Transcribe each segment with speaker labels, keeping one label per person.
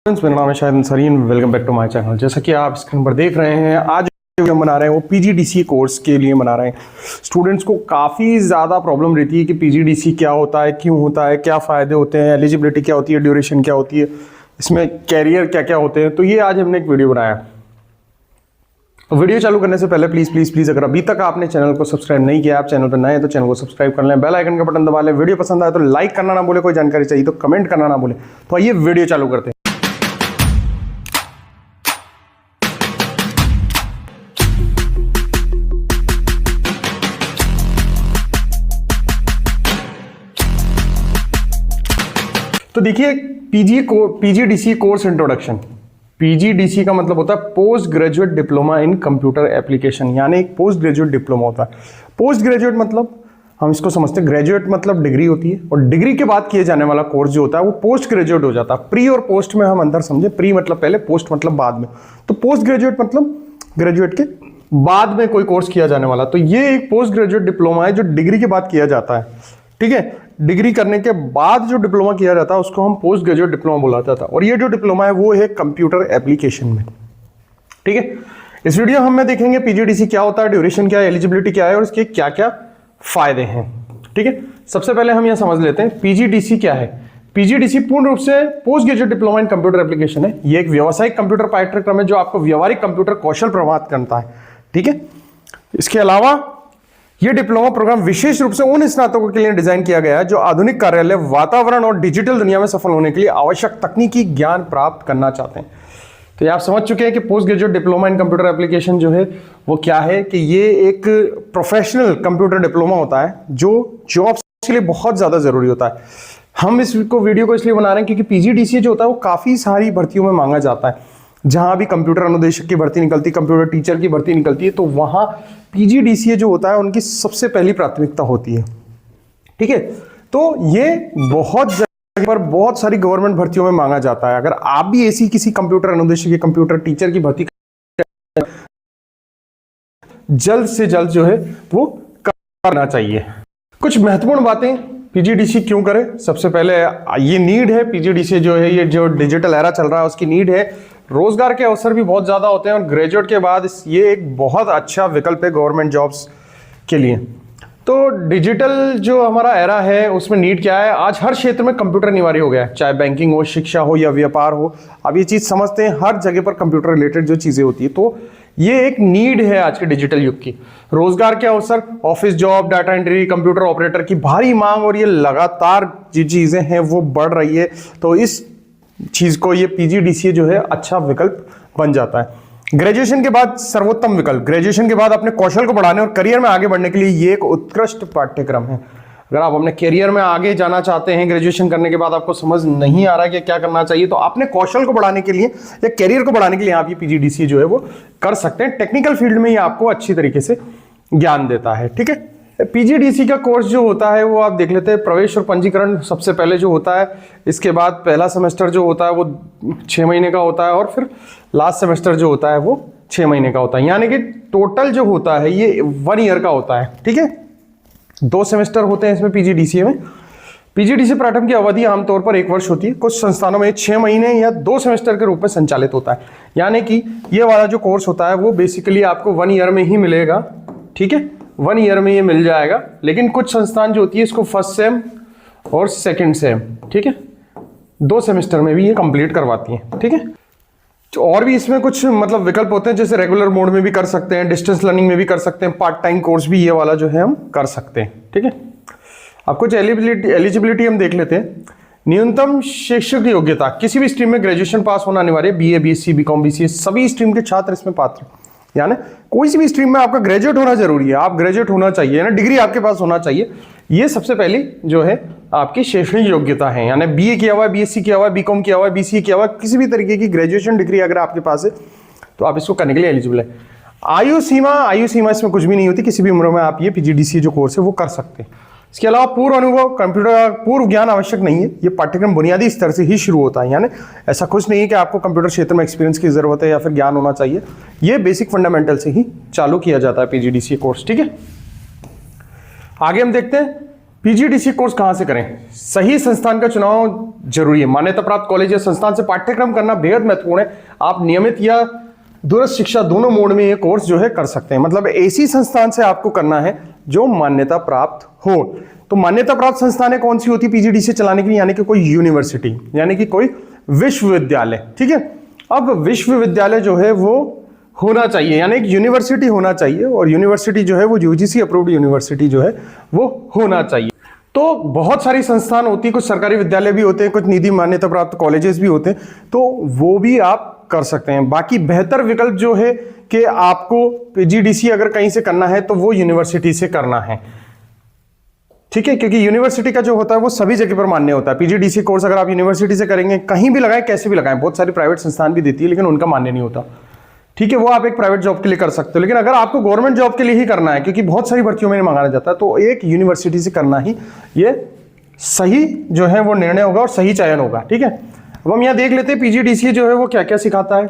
Speaker 1: मेरा नाम है Shahid Ansari, welcome back to my channel. जैसा कि आप स्क्रीन पर देख रहे हैं, आज जो हम बना रहे हैं वो पीजीडीसी कोर्स के लिए बना रहे हैं। स्टूडेंट्स को काफ़ी ज़्यादा प्रॉब्लम रहती है कि पीजीडीसी क्या होता है, क्यों होता है, क्या फ़ायदे होते हैं, एलिजिबिलिटी क्या होती है, ड्यूरेशन क्या होती है, इसमें कैरियर क्या क्या होते हैं। तो ये आज हमने एक वीडियो बनाया। वीडियो चालू करने से पहले प्लीज़ प्लीज़ प्लीज़ अगर अभी तक आपने चैनल को सब्सक्राइब नहीं किया, आप चैनल पर नए हैं तो चैनल को सब्सक्राइब कर लें, बेल आइकन का बटन दबा लें। वीडियो पसंद आए तो लाइक करना ना भूलें, कोई जानकारी चाहिए तो कमेंट करना ना भूलें। तो आइए वीडियो चालू करते हैं। तो देखिए, पीजीडीसी कोर्स इंट्रोडक्शन। पीजीडीसी का मतलब होता है post graduate diploma in computer application, यानी एक पोस्ट ग्रेजुएट डिप्लोमा होता है। पोस्ट ग्रेजुएट मतलब हम इसको समझते हैं, ग्रेजुएट मतलब डिग्री होती है और डिग्री के बाद किए जाने वाला कोर्स जो होता है वो पोस्ट ग्रेजुएट हो जाता है। प्री और पोस्ट में हम अंदर समझे, प्री मतलब पहले, पोस्ट मतलब बाद में। तो पोस्ट ग्रेजुएट मतलब ग्रेजुएट के बाद में कोई कोर्स किया जाने वाला। तो ये एक पोस्ट ग्रेजुएट डिप्लोमा है जो डिग्री के बाद किया जाता है। ठीक है, डिग्री करने के बाद जो डिप्लोमा किया जाता है उसको हम पोस्ट ग्रेजुएट डिप्लोमा बोला जाता है। और ये जो डिप्लोमा है वो है कंप्यूटर एप्लीकेशन में। ठीक है, इस वीडियो में देखेंगे पीजीडीसी क्या होता है, ड्यूरेशन क्या है, एलिजिबिलिटी क्या है और इसके क्या क्या फायदे हैं। ठीक है, सबसे पहले हम यह समझ लेते हैं पीजीडीसी क्या है। पीजीडीसी पूर्ण रूप से post graduate diploma in computer application है। ये एक व्यावसायिक कंप्यूटर पाठ्यक्रम है जो आपको व्यावहारिक कंप्यूटर कौशल प्रभावित करता है। ठीक है, इसके अलावा यह डिप्लोमा प्रोग्राम विशेष रूप से उन स्नातकों के लिए डिजाइन किया गया है जो आधुनिक कार्यालय वातावरण और डिजिटल दुनिया में सफल होने के लिए आवश्यक तकनीकी ज्ञान प्राप्त करना चाहते हैं। तो ये आप समझ चुके हैं कि post graduate diploma in computer application जो है वो क्या है, कि ये एक प्रोफेशनल कंप्यूटर डिप्लोमा होता है जो जॉब्स के लिए बहुत ज्यादा जरूरी होता है। हम इसको वीडियो को इसलिए बना रहे हैं क्योंकि पीजीडीसी जो होता है वो काफी सारी भर्तियों में मांगा जाता है। जहां भी कंप्यूटर अनुदेशक की भर्ती निकलती है, कंप्यूटर टीचर की भर्ती निकलती है, तो वहां पीजीडीसी जो होता है उनकी सबसे पहली प्राथमिकता होती है। ठीक है, तो ये बहुत जगह पर बहुत सारी गवर्नमेंट भर्तियों में मांगा जाता है। अगर आप भी ऐसी किसी कंप्यूटर अनुदेशक की, कंप्यूटर टीचर की भर्ती जल्द से जल्द जो है वो करना चाहिए। कुछ महत्वपूर्ण बातें, पीजीडीसी क्यों करें। सबसे पहले ये नीड है, पीजीडीसी जो है ये जो डिजिटल एरा चल रहा है उसकी नीड है। रोजगार के अवसर भी बहुत ज्यादा होते हैं और ग्रेजुएट के बाद ये एक बहुत अच्छा विकल्प है गवर्नमेंट जॉब्स के लिए। तो डिजिटल जो हमारा एरा है उसमें नीड क्या है, आज हर क्षेत्र में कंप्यूटर अनिवार्य हो गया है, चाहे बैंकिंग हो, शिक्षा हो या व्यापार हो। अब ये चीज समझते हैं, हर जगह पर कंप्यूटर रिलेटेड जो चीजें होती है, तो ये एक नीड है आज के डिजिटल युग की। रोजगार के अवसर, office job, data entry, computer operator की भारी मांग और ये लगातार जो चीजें हैं वो बढ़ रही है। तो इस चीज को ये पीजीडीसी जो है अच्छा विकल्प बन जाता है। ग्रेजुएशन के बाद सर्वोत्तम विकल्प, ग्रेजुएशन के बाद अपने कौशल को बढ़ाने और करियर में आगे बढ़ने के लिए ये एक उत्कृष्ट पाठ्यक्रम है। अगर आप अपने करियर में आगे जाना चाहते हैं, ग्रेजुएशन करने के बाद आपको समझ नहीं आ रहा है कि क्या करना चाहिए, तो अपने कौशल को बढ़ाने के लिए या करियर को बढ़ाने के लिए आप ये पीजीडीसी जो है वो कर सकते हैं। टेक्निकल फील्ड में ये आपको अच्छी तरीके से ज्ञान देता है। ठीक है, पीजीडीसी का कोर्स जो होता है वो आप देख लेते हैं। प्रवेश और पंजीकरण सबसे पहले जो होता है, इसके बाद पहला सेमेस्टर जो होता है वो 6 महीने का होता है और फिर लास्ट सेमेस्टर जो होता है वो 6 महीने का होता है, यानी कि टोटल जो होता है ये 1 ईयर का होता है। ठीक है, 2 सेमेस्टर होते हैं इसमें पीजीडीसी में। पीजीडीसी पाठ्यक्रम की अवधि आमतौर पर 1 वर्ष होती है। कुछ संस्थानों में 6 महीने या 2 सेमेस्टर के रूप में संचालित होता है, यानी कि ये वाला जो कोर्स होता है वो बेसिकली आपको 1 ईयर में ही मिलेगा। ठीक है, 1 ईयर में ये मिल जाएगा। लेकिन कुछ संस्थान जो होती है इसको फर्स्ट सेम और सेकंड सेम, ठीक है, 2 सेमेस्टर में भी ये कंप्लीट करवाती है। ठीक है, और भी इसमें कुछ मतलब विकल्प होते हैं, जैसे रेगुलर मोड में भी कर सकते हैं, डिस्टेंस लर्निंग में भी कर सकते हैं, पार्ट टाइम कोर्स भी ये वाला जो है हम कर सकते हैं। ठीक है, अब कुछ एलिजिबिलिटी हम देख लेते हैं। न्यूनतम शैक्षिक योग्यता, किसी भी स्ट्रीम में ग्रेजुएशन पास होना अनिवार्य। बीए, बीएससी, बीकॉम, बीसीए सभी स्ट्रीम के छात्र इसमें पात्र, यानी कोई सी भी स्ट्रीम में आपका ग्रेजुएट होना जरूरी है, आप ग्रेजुएट होना चाहिए ना, डिग्री आपके पास होना चाहिए। ये सबसे पहली जो है आपकी शैक्षणिक योग्यता है, यानी बीए किया हुआ है, बीएससी किया हुआ है, बीकॉम किया हुआ है, बीसीए किया हुआ है, किसी भी तरीके की ग्रेजुएशन डिग्री अगर आपके पास है तो आप इसको करने के लिए एलिजिबल है। आयु सीमा इसमें कुछ भी नहीं होती, किसी भी उम्र में आप ये पीजीडीसी जो कोर्स है वो कर सकते हैं। इसके अलावा पूर्व अनुभव, कंप्यूटर पूर्व ज्ञान आवश्यक नहीं है। ये पाठ्यक्रम बुनियादी स्तर से ही शुरू होता है, यानी ऐसा कुछ नहीं है कि आपको कंप्यूटर क्षेत्र में एक्सपीरियंस की जरूरत है या फिर ज्ञान होना चाहिए। ये बेसिक फंडामेंटल से ही चालू किया जाता है पीजीडीसी कोर्स। ठीक है, आगे हम देखते हैं पीजीडीसी कोर्स कहां से करें? सही संस्थान का चुनाव जरूरी है। मान्यता प्राप्त कॉलेज या संस्थान से पाठ्यक्रम करना बेहद महत्वपूर्ण है। आप नियमित या दूरस्थ शिक्षा दोनों मोड में ये कोर्स जो है कर सकते हैं। मतलब ऐसी संस्थान से आपको करना है जो मान्यता प्राप्त हो। तो मान्यता प्राप्त संस्थानें कौन सी होती है पीजीडीसी चलाने के लिए? यानी कि कोई यूनिवर्सिटी, यानी कि कोई विश्वविद्यालय। ठीक है, अब विश्वविद्यालय जो है वो होना चाहिए, यानी एक यूनिवर्सिटी होना चाहिए, और यूनिवर्सिटी जो है वो यूजीसी अप्रूव्ड यूनिवर्सिटी जो है वो होना चाहिए। तो बहुत सारी संस्थान होती है, कुछ सरकारी विद्यालय भी होते हैं, कुछ निधि मान्यता प्राप्त कॉलेजेस भी होते हैं, तो वो भी आप कर सकते हैं। बाकी बेहतर विकल्प जो है कि आपको पीजीडीसी अगर कहीं से करना है तो वो यूनिवर्सिटी से करना है। ठीक है, क्योंकि यूनिवर्सिटी का जो होता है वो सभी जगह पर मान्य होता है। पीजीडीसी कोर्स अगर आप यूनिवर्सिटी से करेंगे, कहीं भी लगाएं, कैसे भी लगाएं, बहुत सारी प्राइवेट संस्थान भी देती है लेकिन उनका मान्य नहीं होता। ठीक है, वो आप एक प्राइवेट जॉब के लिए कर सकते हो, लेकिन अगर आपको गवर्नमेंट जॉब के लिए ही करना है, क्योंकि बहुत सारी भर्तियों में मंगाया जाता है, तो एक यूनिवर्सिटी से करना ही ये सही जो है वो निर्णय होगा और सही चयन होगा। ठीक है, अब हम यहाँ देख लेते हैं पीजीडीसी जो है वो क्या क्या सिखाता है।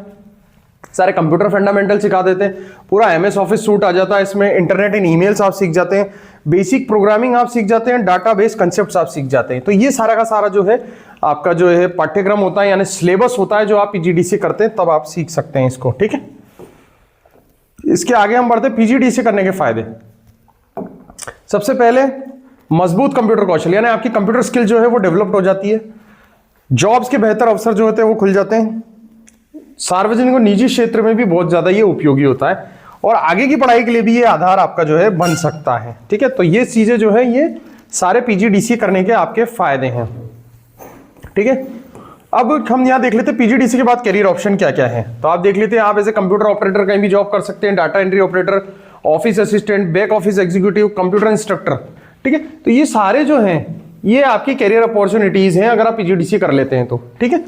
Speaker 1: सारे कंप्यूटर फंडामेंटल सिखा देते हैं, पूरा एमएस ऑफिस सूट आ जाता है इसमें, इंटरनेट एंड ईमेल्स आप सीख जाते हैं, बेसिक प्रोग्रामिंग आप सीख जाते हैं, डाटाबेस कंसेप्ट्स आप सीख जाते हैं। तो ये सारा का सारा जो है आपका जो है पाठ्यक्रम होता है, यानी सिलेबस होता है जो आप पीजीडीसी करते हैं तब आप सीख सकते हैं इसको। ठीक है, इसके आगे हम बढ़ते हैं पीजीडीसी करने के फायदे। सबसे पहले मजबूत कंप्यूटर कौशल, यानी आपकी कंप्यूटर स्किल जो है वो डेवलप्ड हो जाती है। जॉब्स के बेहतर अवसर जो होते हैं वो खुल जाते हैं। सार्वजनिक और निजी क्षेत्र में भी बहुत ज्यादा ये उपयोगी होता है, और आगे की पढ़ाई के लिए भी ये आधार आपका जो है बन सकता है। ठीक है, तो ये चीजें जो है ये सारे पीजीडीसी करने के आपके फायदे हैं। ठीक है, अब हम यहां देख लेते हैं पीजीडीसी के बाद करियर ऑप्शन क्या क्या है। तो आप देख लेते हैं, आप एज ए कंप्यूटर ऑपरेटर कहीं भी जॉब कर सकते हैं, data entry operator, office assistant, back office executive, computer instructor. ठीक है, तो ये सारे जो हैं ये आपकी करियर अपॉर्चुनिटीज हैं अगर आप पीजीडीसी कर लेते हैं तो। ठीक है,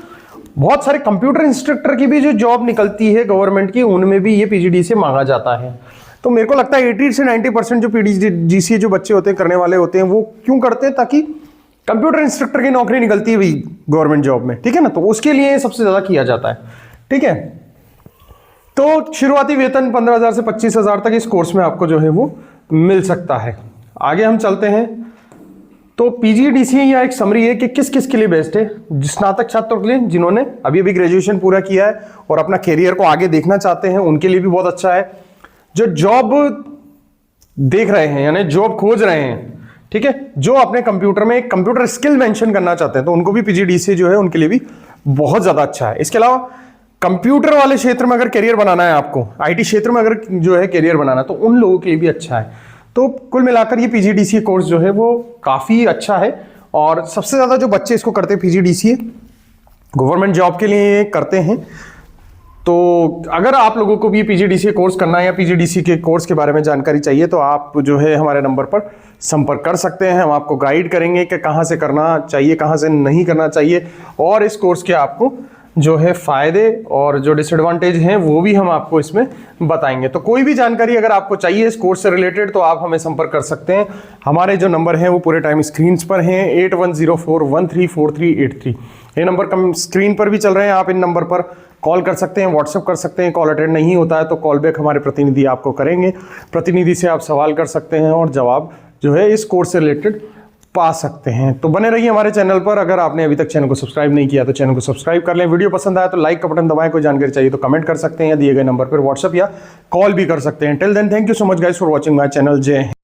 Speaker 1: बहुत सारे कंप्यूटर इंस्ट्रक्टर की भी जो जॉब निकलती है गवर्नमेंट की, उनमें भी ये पीजीडीसी मांगा जाता है। तो मेरे को लगता है 80 से 90% जो पीजीडीसी जो बच्चे होते हैं करने वाले होते हैं वो क्यों करते हैं? ताकि कंप्यूटर इंस्ट्रक्टर की नौकरी निकलती है भाई गवर्नमेंट जॉब में। ठीक है ना, तो उसके लिए सबसे ज्यादा किया जाता है। ठीक है, तो शुरुआती वेतन 15,000 से 25,000 तक इस कोर्स में आपको जो है वो मिल सकता है। आगे हम चलते हैं, तो पीजीडीसी या एक समरी है कि किस किस के लिए बेस्ट है। स्नातक छात्रों के लिए, जिन्होंने अभी अभी ग्रेजुएशन पूरा किया है और अपना कैरियर को आगे देखना चाहते हैं, उनके लिए भी बहुत अच्छा है। जो जॉब देख रहे हैं यानी जॉब खोज रहे हैं, ठीक है, जो अपने कंप्यूटर में एक कंप्यूटर स्किल मेंशन करना चाहते हैं, तो उनको भी पीजीडीसी जो है उनके लिए भी बहुत ज्यादा अच्छा है। इसके अलावा कंप्यूटर वाले क्षेत्र में अगर करियर बनाना है आपको, आईटी क्षेत्र में अगर जो है करियर बनाना, तो उन लोगों के लिए भी अच्छा है। तो कुल मिलाकर ये पीजीडीसी कोर्स जो है वो काफी अच्छा है, और सबसे ज्यादा जो बच्चे इसको करते हैं पीजीडीसी गवर्नमेंट जॉब के लिए करते हैं। तो अगर आप लोगों को भी पीजीडीसी कोर्स करना है या पीजीडीसी के कोर्स के बारे में जानकारी चाहिए, तो आप जो है हमारे नंबर पर संपर्क कर सकते हैं। हम आपको गाइड करेंगे कि कहाँ से करना चाहिए, कहाँ से नहीं करना चाहिए, और इस कोर्स के आपको जो है फायदे और जो डिसएडवांटेज हैं वो भी हम आपको इसमें बताएंगे। तो कोई भी जानकारी अगर आपको चाहिए इस कोर्स से रिलेटेड, तो आप हमें संपर्क कर सकते हैं। हमारे जो नंबर हैं वो पूरे टाइम स्क्रीन पर हैं, 8104134383। ये नंबर कम स्क्रीन पर भी चल रहे हैं, आप इन नंबर पर कॉल कर सकते हैं, व्हाट्सएप कर सकते हैं। कॉल अटेंड नहीं होता है तो कॉल बैक हमारे प्रतिनिधि आपको करेंगे। प्रतिनिधि से आप सवाल कर सकते हैं और जवाब जो है इस कोर्स से रिलेटेड पा सकते हैं। तो बने रहिए हमारे चैनल पर। अगर आपने अभी तक चैनल को सब्सक्राइब नहीं किया तो चैनल को सब्सक्राइब कर लें। वीडियो पसंद आया तो लाइक का बटन दबाएं। कोई जानकारी चाहिए तो कमेंट कर सकते हैं या दिए गए नंबर पर व्हाट्सएप या कॉल भी कर सकते हैं। Till then, thank you so much guys for watching my channel. जय हिंद।